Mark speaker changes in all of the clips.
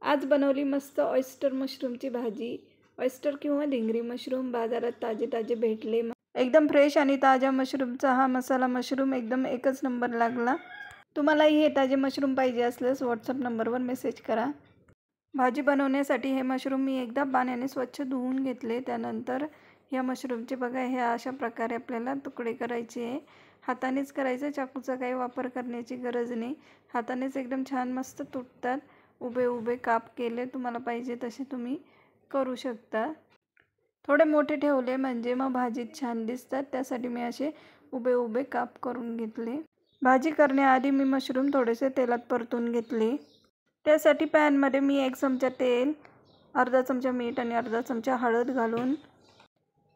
Speaker 1: आज बनवली मस्त ऑयस्टर मशरूमची भाजी। ऑयस्टर किंवा ढिंगरी मशरूम बाजारात ताजे ताजे भेटले। एकदम फ्रेश आणि ताज्या मशरूमचा हा मसाला मशरूम एकदम एकच नंबर लागला। तुम्हालाही हे ताजे मशरूम पाहिजे असल्यास व्हॉट्सअप नंबरवर मेसेज करा। भाजी बनवण्यासाठी हे मशरूम मी एकदा पाण्याने स्वच्छ धुवून घेतले। त्यानंतर या मशरूमचे बघा हे अशा प्रकारे आपल्याला तुकडे करायचे आहे। हातानेच करायचे, चाकूचा काही वापर करण्याची गरज नाही। हातानेच एकदम छान मस्त तुटतात। उभे उभे काप केले, तुम्हाला पाहिजे तसे तुम्ही करू शकता। थोडे मोठे ठेवले म्हणजे मग भाजीत छान दिसतात, त्यासाठी मी असे उभे उभे काप करून घेतले। भाजी करण्याआधी मी मशरूम थोडेसे तेलात परतून घेतले। त्यासाठी पॅनमध्ये मी 1 चमचा तेल, अर्धा चमचा मीठ आणि अर्धा चमचा हळद घालून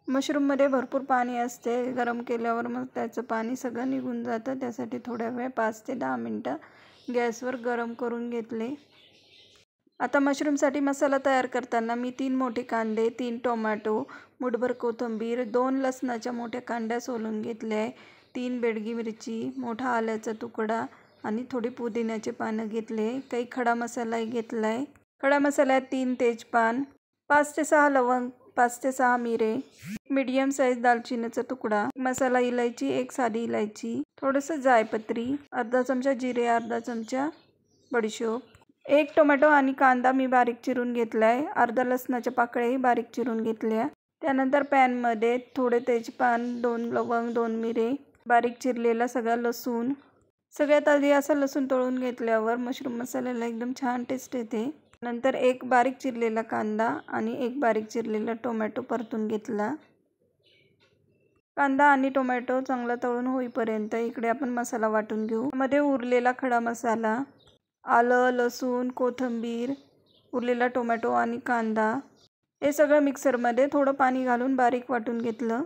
Speaker 1: मशरूममध्ये भरपूर पाणी असते, गरम केल्यावर मग त्याचं पाणी सगळं निघून जातं। त्यासाठी थोड्या वेळ 5 ते 10 मिनटं गॅसवर गरम करून घेतले। आता मशरूमसाठी मसाला तयार करताना मी 3 मोठे कांदे, 3 टोमॅटो, मुठभर कोथिंबीर, 2 लसणाच्या मोठ्या कांड्या सोलून घेतल्या आहे, 3 बेडगी मिरची, मोठा आल्याचा तुकडा आणि थोडी पुदिन्याचे पानं घेतले। काही खडा मसालाही घेतला आहे। खडा मसाल्यात 3 तेजपान, 5 ते 6 लवंग, 5 ते 6 मिरे, मीडियम साईज दालचिनीचा तुकडा, मसाला इलायची, 1 साधी इलायची, थोडंसं जायपत्री, अर्धा चमचा जिरे, अर्धा चमचा बडीशोप, 1 टोमॅटो आणि कांदा मी बारीक चिरून घेतला आहे, अर्धा लसणाच्या पाकळ्याही बारीक चिरून घेतल्या। त्यानंतर पॅनमध्ये थोडे तेजपान, 2 लवंग, 2 मिरे, बारीक चिरलेला सगळा लसूण, सगळ्यात आधी असा लसूण तळून घेतल्यावर मशरूम मसाल्याला एकदम छान टेस्ट येते। नंतर 1 बारीक चिरलेला कांदा आणि 1 बारीक चिरलेला टोमॅटो परतून घेतला। कांदा आणि टोमॅटो चांगला तळून होईपर्यंत इकडे आपण मसाला वाटून घेऊ। मध्ये उरलेला खडा मसाला, आलं, लसूण, कोथिंबीर, उरलेला टोमॅटो आणि कांदा हे सगळं मिक्सरमध्ये थोडं पाणी घालून बारीक वाटून घेतलं।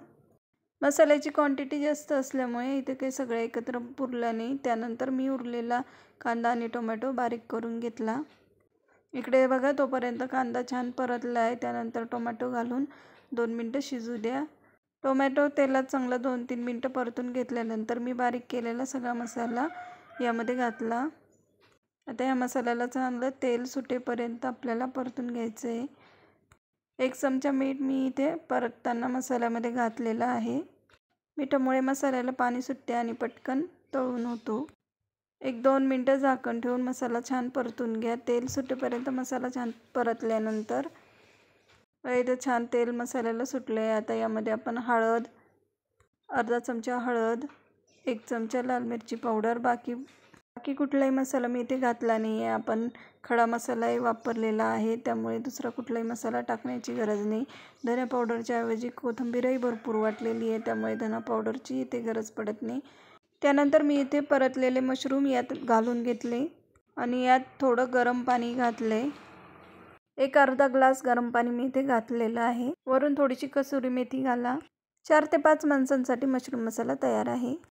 Speaker 1: मसाल्याची क्वांटिटी जास्त असल्यामुळे इथे काही सगळं एकत्र पुरलं नाही। त्यानंतर मी उरलेला कांदा आणि टोमॅटो बारीक करून घेतला। इकडे बघा तोपर्यंत कांदा छान परतला आहे। त्यानंतर टोमॅटो घालून 2 मिनटं शिजू द्या। टोमॅटो तेलात चांगला 2-3 मिनटं परतून घेतल्यानंतर मी बारीक केलेला सगळा मसाला यामध्ये घातला। आता या मसाल्याला चांगलं तेल सुटेपर्यंत आपल्याला परतून घ्यायचं आहे। 1 चमचा मीठ मी इथे परतताना मसाल्यामध्ये घातलेला आहे। मिठामुळे मसाल्याला पाणी सुटते आणि पटकन तळून होतो। 1-2 मिनटं झाकण ठेवून मसाला छान परतून घ्या। तेल सुटेपर्यंत मसाला छान परतल्यानंतर इथे छान तेल मसाल्याला सुटलं आहे। आता यामध्ये आपण हळद, अर्धा चमचा हळद, 1 चमचा लाल मिरची पावडर, बाकी कुठलाही मसाला मी इथे घातला नाही आहे। आपण खडा मसालाही वापरलेला आहे, त्यामुळे दुसरा कुठलाही मसाला टाकण्याची गरज नाही। धने पावडरच्या ऐवजी कोथिंबीरही भरपूर वाटलेली आहे, त्यामुळे धना पावडरची इथे गरज पडत नाही। त्यानंतर मी इथे परतलेले मशरूम यात घालून घेतले आणि यात थोडं गरम पाणी घातले। 1 अर्धा ग्लास गरम पाणी मी इथे घातलेलं आहे। वरून थोडीशी कसुरी मेथी घाला। 4 ते 5 माणसांसाठी मशरूम मसाला तयार आहे।